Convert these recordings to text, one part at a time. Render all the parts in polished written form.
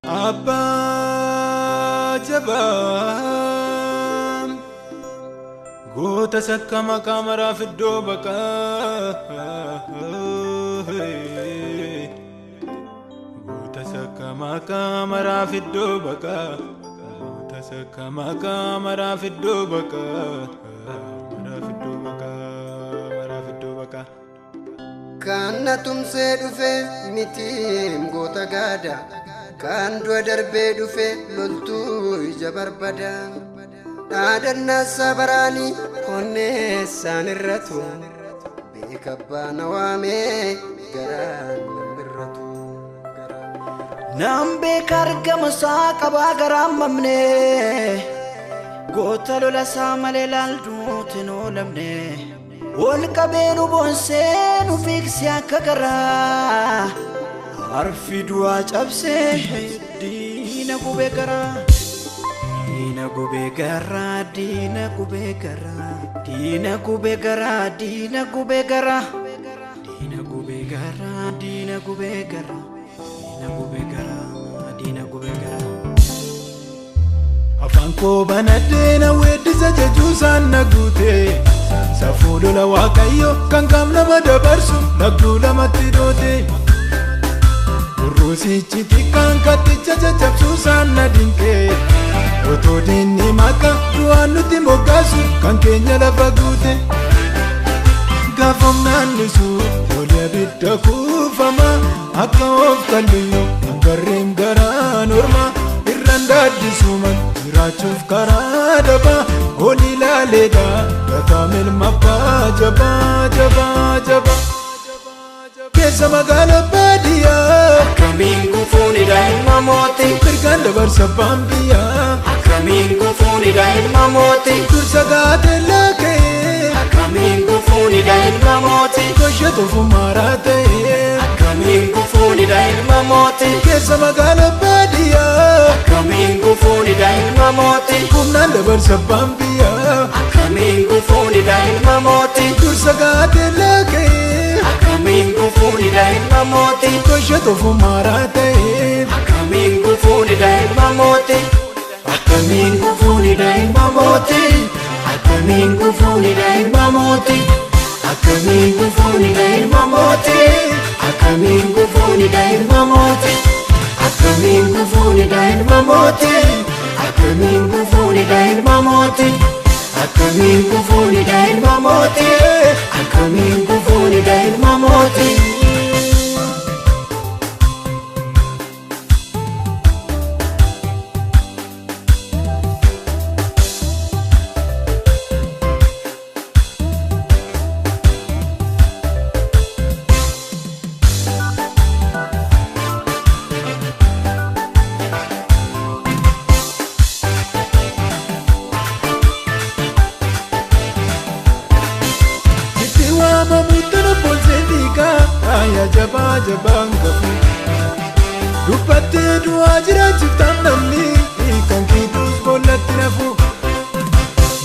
Abba jabam Goota sakkama kamara fiddo baka Goota sakkama kamara fiddo baka Goota sakkama kamara fiddo baka Mara fiddo baka Kana tumse dhufe mitim goota gaada kan du'a darbee dhufe loltuu ija barbada dhaadannaa sabaraani onneessaan irratu beekabbaa waamee garaan birratu Nam beeka argama isaa qabaa garaan mamne goota lola isaa malee laalduutti hin oolamne ol qabeenu boonsee nu fiigsi akka garaa Arfi du'a cabsee diina gubee garaa diina gubee garaa diina gubee garaa diina gubee garaa diina gubee garaa diina gubee garaa diina gubee garaa diina gubee garaa diina gubee garaa Afaan koo banadhee na weeddisa jechuusaan na guute Safuu lola Waaqayyo kan qaam nama dabarsu nagduu lamatti doote Urruusichi xiqqaan katticha caccabsuusaan na dinqee Otoo diinni maqaa du'aan nutti moggaasu kan keenya lafa guute Gaafomnaan nisu lolee abidda kuufama akka of kalluyyoo kan garreem garaan ormaa irraan daaddisuuman jiraachuuf karaa dabaa ol ilaaleedha gataa milmabbaa jabaa jabaa jabaa Keessa magaala baadiyyaa Akkamiin gufuunidha ilma mootii Mirgaan dabarsa baambiyaa Akkamiin gufuunidha ilma mootii Dursa gaatee laakee Akkamiin gufuunidha ilma mootii Goshee tofu maaraa ta'ee Akkamiin gufuunidha ilma mootii Keessa magaala baadiyyaa Akkamiin gufuunidha ilma mootii Humnaan dabarsa baambiyaa Akkamiin gufuunidha ilma mootii Dursa gaatee laakee Akkamiin gufuunidha ilma mootii Goshee tofu maaraa ta'ee Akkamiin gufuunidha ilma mootii Akkamiin gufuunidha ilma mootii Akkamiin gufuunidha ilma mootii Akkamiin gufuunidha ilma mootii Akkamiin gufuunidha ilma mootii Akkamiin gufuunidha ilma mootii Akkamiin gufuunidha ilma mootii Akkamiin gufuunidha ilma mootii Akkamiin gufuunidha ilma mootii Ya jabaa jabaan qabu Dubbattee du'aa jiraachiftaan namni kan kiituus boollatti nafu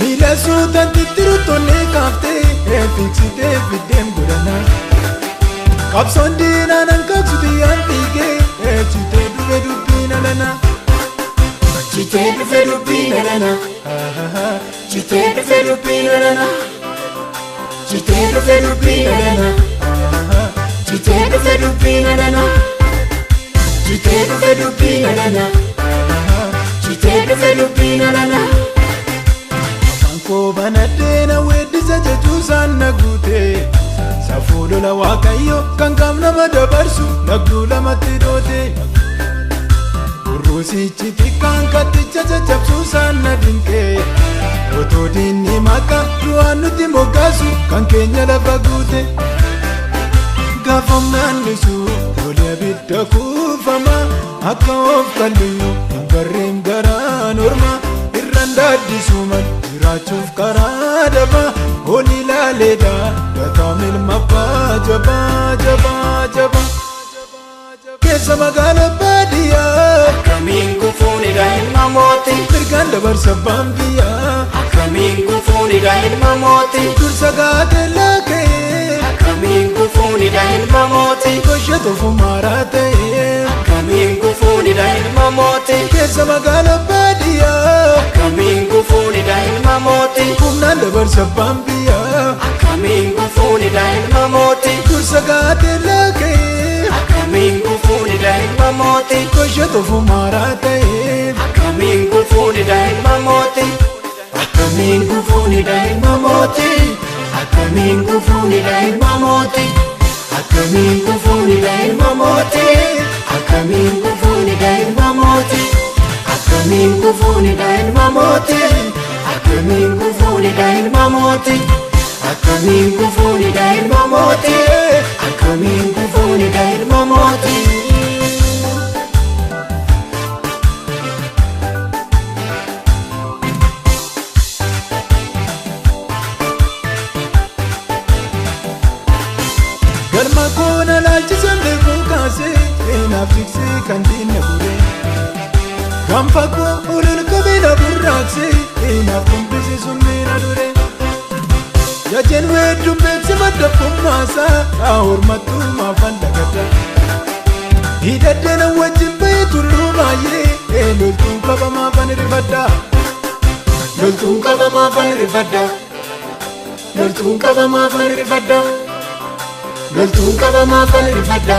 Miila suutaan tittiru tollee kaaftee fiiksitee fiddeen godhana Qabsoon diinaan hanqaqsu xiyyaan dhiigee chitee dhufe dubbiin alana Chitee dhufe dubbiin alana Chitee dhufe dubbiin alana Chitee dhufe dubbiin alana Chitee dhufe dubbiin alana Chitee dhufe dubbiin alana Chitee dhufe dubbiin alana Afaan koo banadhee na weeddisa jechuusaan na guute Safuu lola Waaqayyo kan qaam nama dabarsu nagduu lamatti doote Urruusichi xiqqaan katticha caccabsuusaan na dinqee Otoo diinni maqaa du'aan nutti moggaasu kan keenya lafa guute Gaafomnaan nisu lolee abidda kuufama akka of kalluyyoo kan garreem garaan ormaa irraan daaddisuuman jiraachuuf karaa dabaa ol ilaaleedha gataa milmabbaa jabaa jabaa jabaa Keessa magaala baadiyyaa Akkamiin gufuunidha ilma mootii Mirgaan dabarsa baambiyaa Akkamiin gufuunidha ilma mootii Dursa gaatee laakee Akkamiin gufuunidha ilma mootii Goshee tofu maaraa ta'ee akkamiin gufuunidha ilma mootii keessa magaala baadiyyaa akkamiin gufuunidha ilma mootii humnaan dabarsa abbaan biyyaa akkamiin gufuunidha ilma mootii dursa gaatee laakee akkamiin gufuunidha ilma mootii kosha tofu maaraa ta'ee akkamiin gufuunidha ilma mootii akkamiin gufuunidha ilma mootii akkamiin gufuunidha ilma mootii akkamiin gufuunidha ilma mootii akkamiin gufuunidha ilma mootii akkamiin gufuunidha ilma mootii akkamiin gufuunidha ilma mootii akkamiin gufuunidha ilma mootii akkamiin gufuunidha ilma mootii galma koona laalchisan beekuu kaasee eenaaf jiksee kan diinna guree gaanfa koo ulul qabeena burraaqsee eenaaf kumbisee summiina duree jajeen weedduun beeksi madda fummaasaa haa hormattuu maafan dagadda hidhaddeena wajjin bahee tulluu baay'ee loltuun qaba maafan rifadda loltuun qaba maafan rifadda loltuun qaba maafan rifadda loltuun qaba maafan rifadda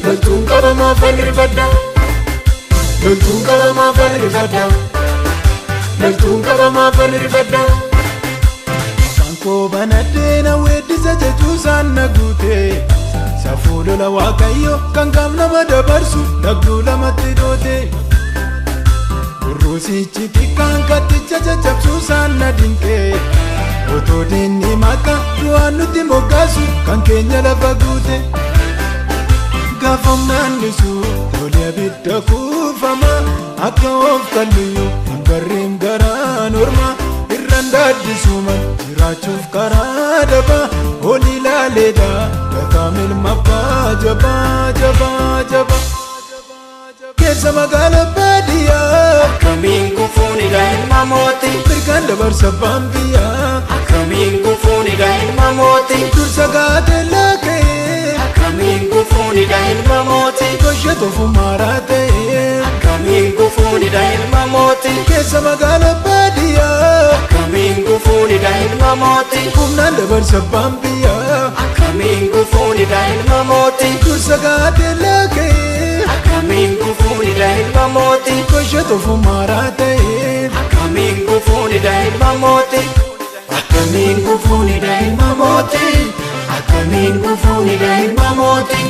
loltuun qaba maafan rifadda loltuun qaba maafan rifadda loltuun qaba maafan rifadda afaan koo banadheena weeddisa jechuusaan na guute safuu lola waaqayyo kan qaam nama dabarsu nagduu lamatti doote burruusichi xiqqaan katticha caccabsuusaan na dinqee otoo diinni maqaa du'aan nutti moggaasu kan keenya lafa guute gaafam naannisu lolee abidda kuufama akka of kalluyyuu hin barreem garaan ormaa irraan daaddisuuman jiraachuuf karaa dabaa ol ilaaleedha gataam ilma abbaa jabaa jabaa jabaa keessa magaala baadiyyaa akkamiin gufuunidha ilma mootii mirgaan dabarsa abbaan biyyaa akkamiin gufuunidha ilma mootii dursa gaatee laakee akkamiin gufuunidha ilma mootii kosha tofu maaraa ta'ee akkamiin gufuunidha ilma mootii keessa magaala baadiyyaa akkamiin gufuunidha ilma mootii humnaan dabarsa abbaan biyyaa akkamiin gufuunidha ilma mootii dursa gaatee laakee akkamiin gufuunidha ilma mootii kosha tofu maaraa ta'ee akkamiin gufuunidha ilma mootii akkamiin gufuunidha ilma mootii akkamiin gufuunidha ilma mootii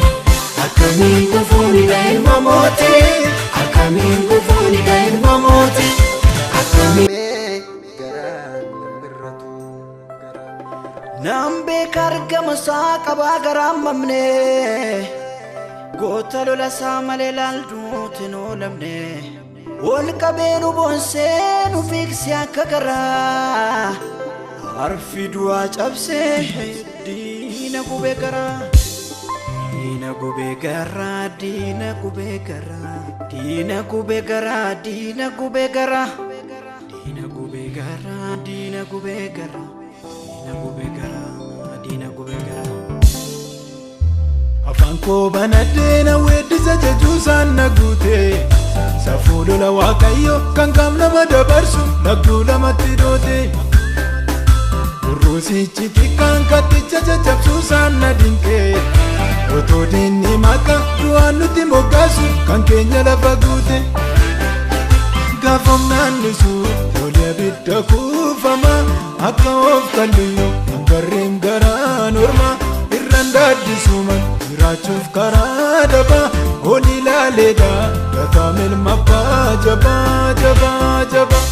akkamiin gufuunidha ilma mootii akkamiin gufuunidha ilma mootii akkamiin Nam beeka argama isaa qabaa garaan mamne goota lola isaa malee laalduuti hin oolamne ol qabeenu boonsee nu fiigsee akka garaa harfi du'aa cabsee diina gubee garaa diina gubee garaa diina gubee garaa diina gubee garaa diina gubee garaa diina gubee garaa diina gubee garaa diina gubee garaa afaan koo banadheena weeddisa jechuusaan na guute safuu lola waaqayyo kan qaam nama dabarsu nagduu lamatti doote burruusichi xiqqaan katticha caccabsuusaan na dinqee otoo diinni maqaa du'aan nutti moggaasu kan keenya lafa guute gaafam naannisu lolee abidda kuufama akka of kalluyyuu hin barreem garaan ormaa irraan daaddisuuman jiraachuuf karaa dabaa ol ilaaleedha gataam ilma abbaa jabaa jabaa jabaa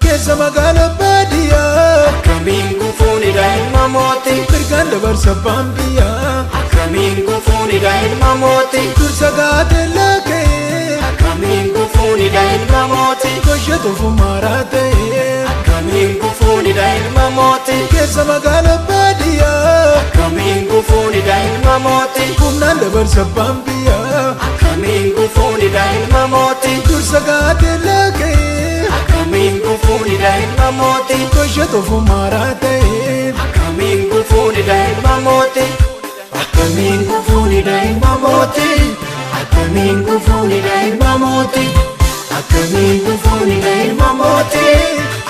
keessa magaala baadiyyaa akkamiin gufuunidha ilma mootii mirgaan dabarsa abbaan biyyaa akkamiin gufuunidha ilma mootii dursa gaatee laakee akkamiin gufuunidha ilma mootii kosha tofu maaraa ta'ee akkamiin gufuunidha ilma mootii keessa magaala baadiyyaa akkamiin gufuunidha ilma mootii humnaan dabarsa abbaan biyyaa akkamiin gufuunidha ilma mootii dursa gaatee laakee akkamiin gufuunidha ilma mootii kosha tofu maaraa ta'ee akkamiin gufuunidha ilma mootii akkamiin gufuunidha ilma mootii akkamiin gufuunidha ilma mootii akkamiin gufuunidha ilma mootii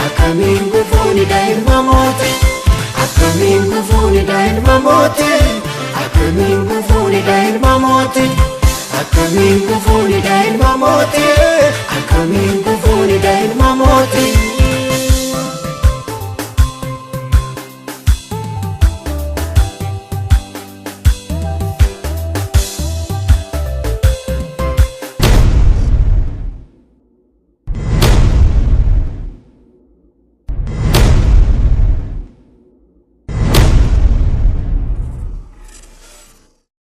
akkamiin gufuunidha ilma mootii akkamiin gufuunidha ilma mootii akkamiin gufuunidha ilma mootii akkamiin gufuunidha ilma mootii